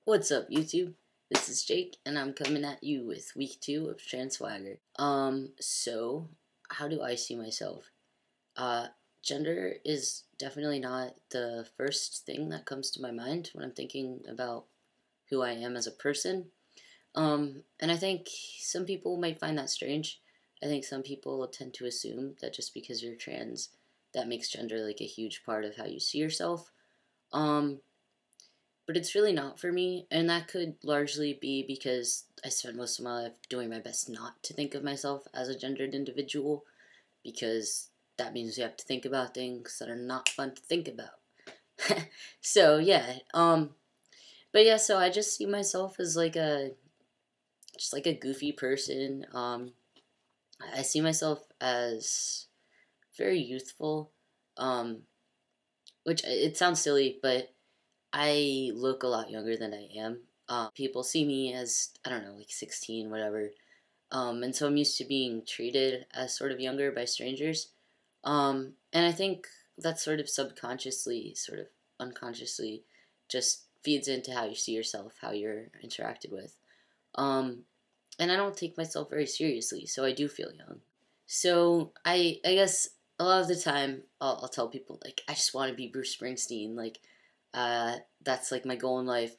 What's up, YouTube? This is Jake, and I'm coming at you with week 2 of Transwagger. So, how do I see myself? Uh, Gender is definitely not the first thing that comes to my mind when I'm thinking about who I am as a person. And I think some people might find that strange. I think some people tend to assume that just because you're trans, that makes gender like a huge part of how you see yourself. Um, but it's really not for me, and that could largely be because I spent most of my life doing my best not to think of myself as a gendered individual, because that means you have to think about things that are not fun to think about. So yeah, but yeah, so I just see myself as like a goofy person. I see myself as very youthful, um, which it sounds silly, but I look a lot younger than I am. People see me as, I don't know, like 16, whatever. And so I'm used to being treated as sort of younger by strangers. And I think that sort of subconsciously, sort of unconsciously, just feeds into how you see yourself, how you're interacted with. Um, and I don't take myself very seriously, so I do feel young. So I guess a lot of the time I'll tell people like I just want to be Bruce Springsteen, like that's like my goal in life.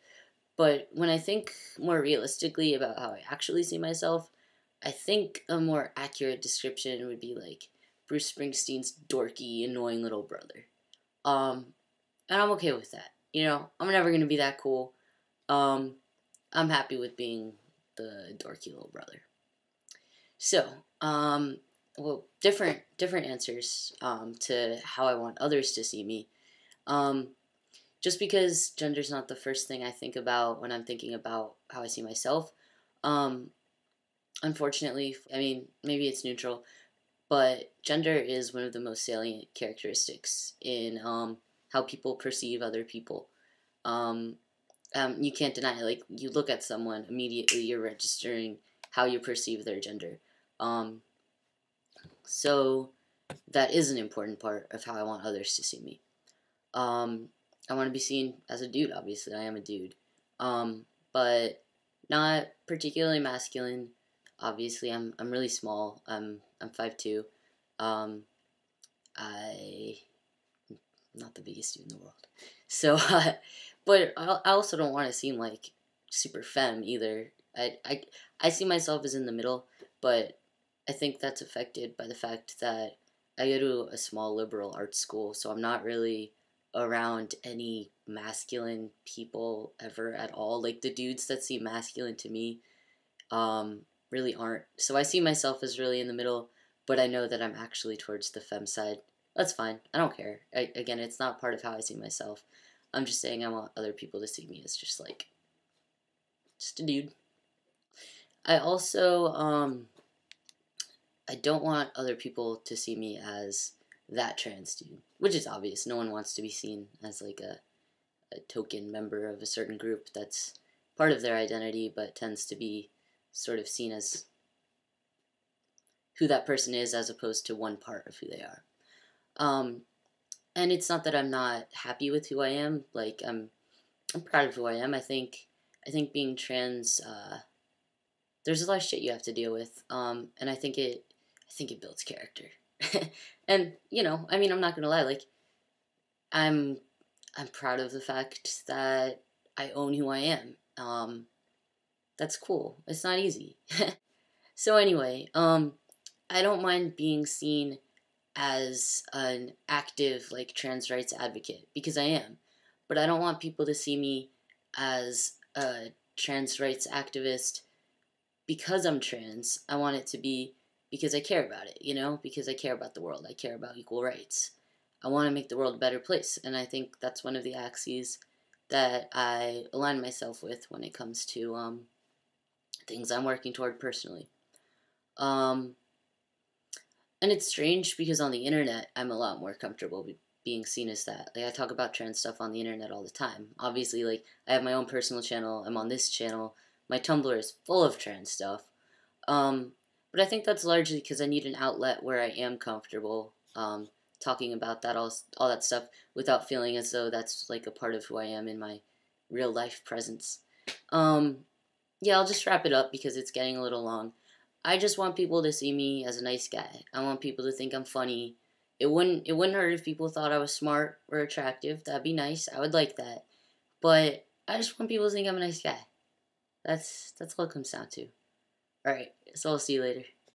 But when I think more realistically about how I actually see myself, I think a more accurate description would be like Bruce Springsteen's dorky, annoying little brother. Um, and I'm okay with that. You know, I'm never gonna be that cool. Um, I'm happy with being the dorky little brother. So, well, different answers to how I want others to see me. Um, just because gender's not the first thing I think about when I'm thinking about how I see myself. Um, Unfortunately, I mean, maybe it's neutral, but gender is one of the most salient characteristics in how people perceive other people. Um, you can't deny it. Like, you look at someone, immediately you're registering how you perceive their gender. Um, so that is an important part of how I want others to see me. Um, I want to be seen as a dude. Obviously, I am a dude, but not particularly masculine. Obviously, I'm really small. I'm 5'2". Um, I'm not the biggest dude in the world. So, but I also don't want to seem like super femme either. I see myself as in the middle, but I think that's affected by the fact that I go to a small liberal arts school, so I'm not really around any masculine people ever at all. Like the dudes that seem masculine to me, really aren't. So I see myself as really in the middle, but I know that I'm actually towards the femme side. That's fine. I don't care. Again, it's not part of how I see myself. I'm just saying I want other people to see me as just a dude. I also, I don't want other people to see me as that trans dude, which is obvious. No one wants to be seen as like a token member of a certain group that's part of their identity, but tends to be sort of seen as who that person is as opposed to one part of who they are. Um, and it's not that I'm not happy with who I am. Like I'm proud of who I am. I think being trans, there's a lot of shit you have to deal with. And I think it builds character. And you know, I mean, I'm not gonna lie. Like I'm I'm proud of the fact that I own who I am. That's cool. It's not easy. So anyway, I don't mind being seen as an active like trans rights advocate because I am, but I don't want people to see me as a trans rights activist because I'm trans. I want it to be because I care about it, you know, because I care about the world. I care about equal rights. I want to make the world a better place, and I think that's one of the axes that I align myself with when it comes to things I'm working toward personally. Um, And it's strange because on the internet, I'm a lot more comfortable being seen as that. Like, I talk about trans stuff on the internet all the time. Obviously, like, I have my own personal channel. I'm on this channel. My Tumblr is full of trans stuff. Um, but I think that's largely because I need an outlet where I am comfortable talking about all that stuff without feeling as though that's like a part of who I am in my real life presence. Yeah, I'll just wrap it up because it's getting a little long. I just want people to see me as a nice guy. I want people to think I'm funny. It wouldn't hurt if people thought I was smart or attractive. That'd be nice. I would like that. But I just want people to think I'm a nice guy. That's all it comes down to. All right. So I'll see you later.